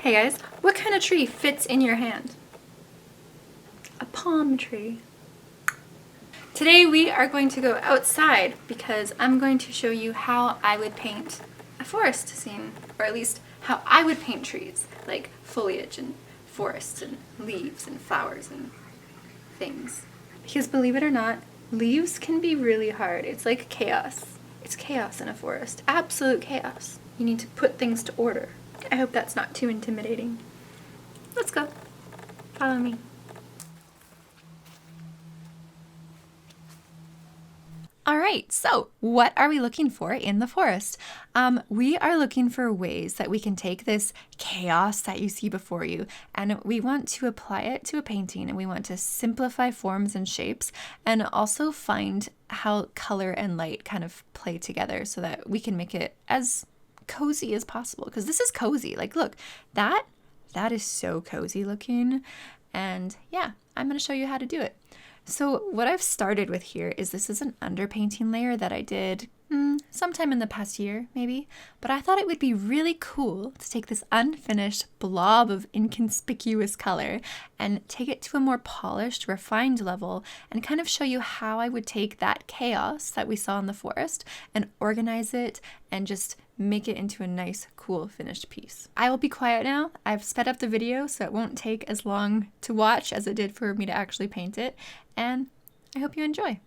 Hey guys, what kind of tree fits in your hand? A palm tree. Today we are going to go outside because I'm going to show you how I would paint a forest scene, or at least how I would paint trees, like foliage and forests and leaves and flowers and things. Because believe it or not, leaves can be really hard. It's like chaos. It's chaos in a forest. Absolute chaos. You need to put things to order. I hope that's not too intimidating. Let's go. Follow me. All right, so what are we looking for in the forest? We are looking for ways that we can take this chaos that you see before you and we want to apply it to a painting, and we want to simplify forms and shapes and also find how color and light kind of play together so that we can make it as cozy as possible, because this is cozy. Like, look, that is so cozy looking. And yeah, I'm going to show you how to do it. So what I've started with here is this is an underpainting layer that I did sometime in the past year, maybe. But I thought it would be really cool to take this unfinished blob of inconspicuous color and take it to a more polished, refined level and kind of show you how I would take that chaos that we saw in the forest and organize it and just make it into a nice, cool, finished piece. I will be quiet now. I've sped up the video so it won't take as long to watch as it did for me to actually paint it, and I hope you enjoy.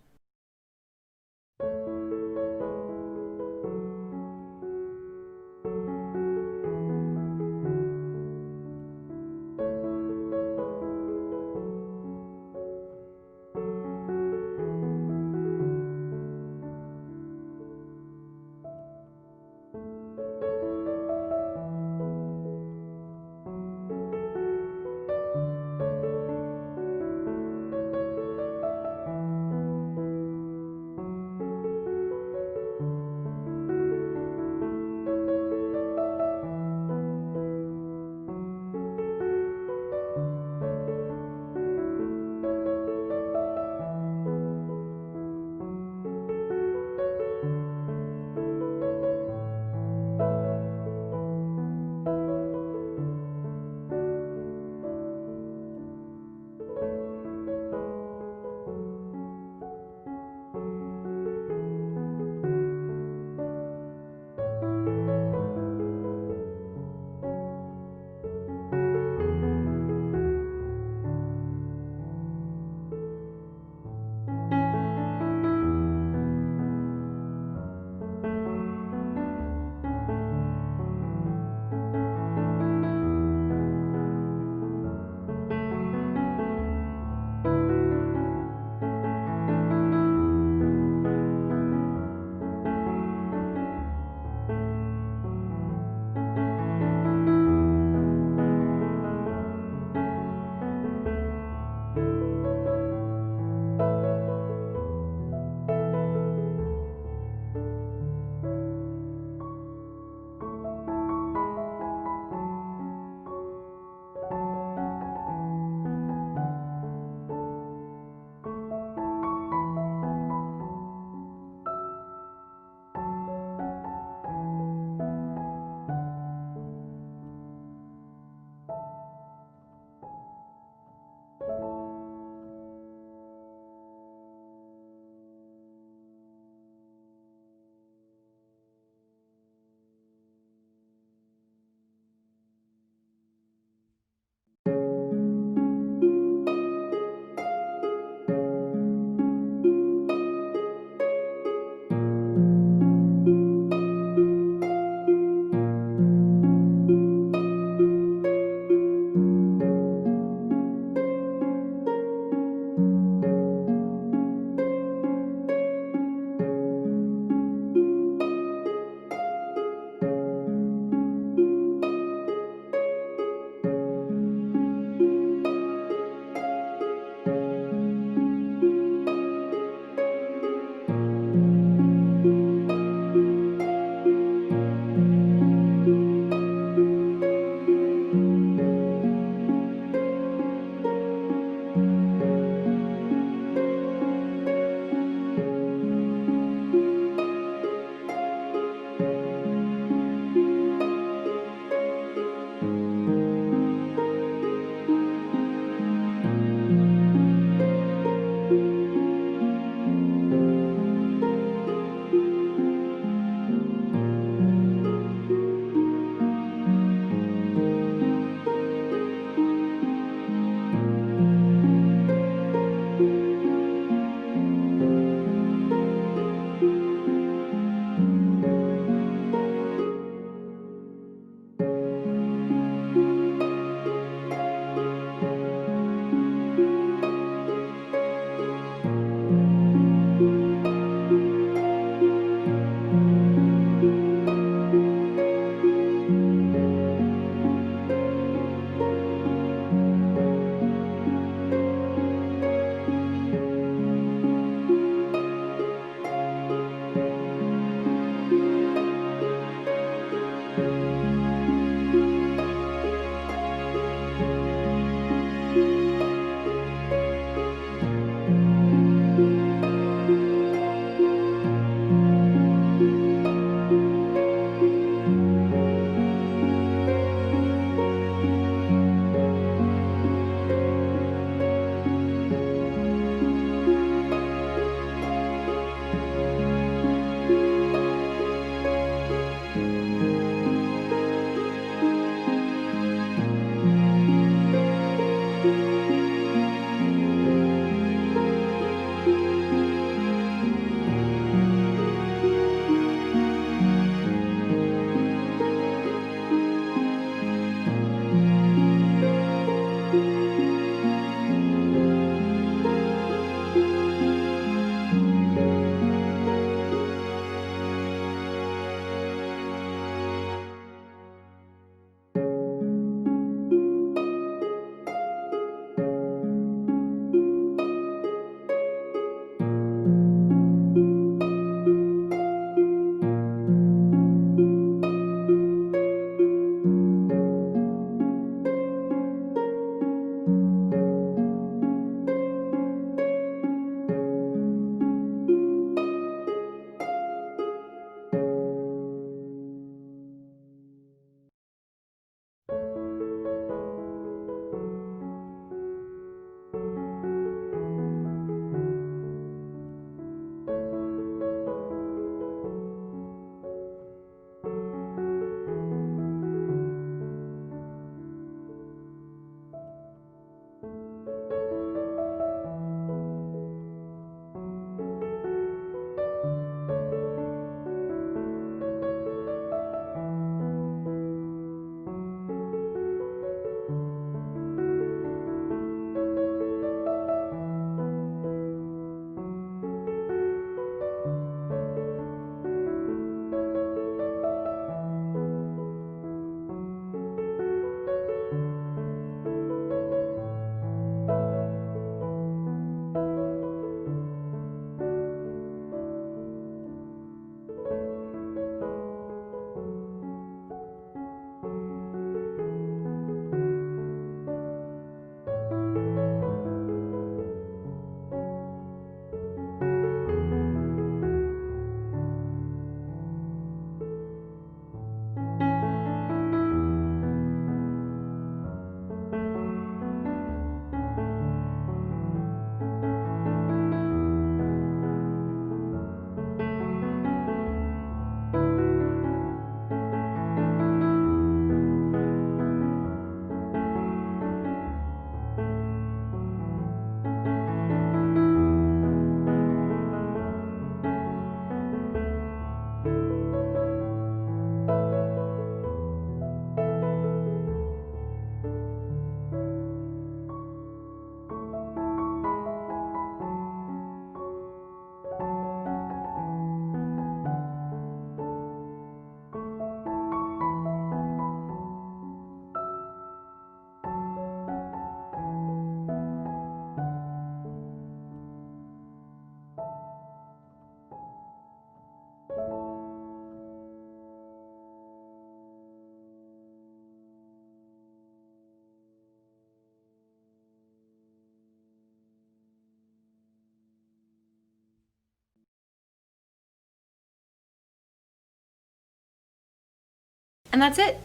And that's it.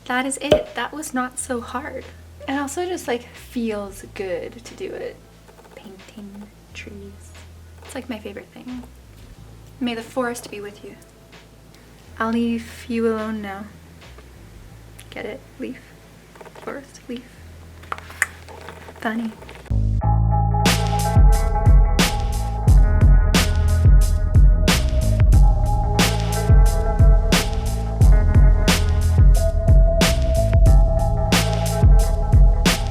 That is it. That was not so hard. And also just like feels good to do it. Painting trees. It's like my favorite thing. May the forest be with you. I'll leave you alone now. Get it? Leaf. Forest. Leaf. Funny.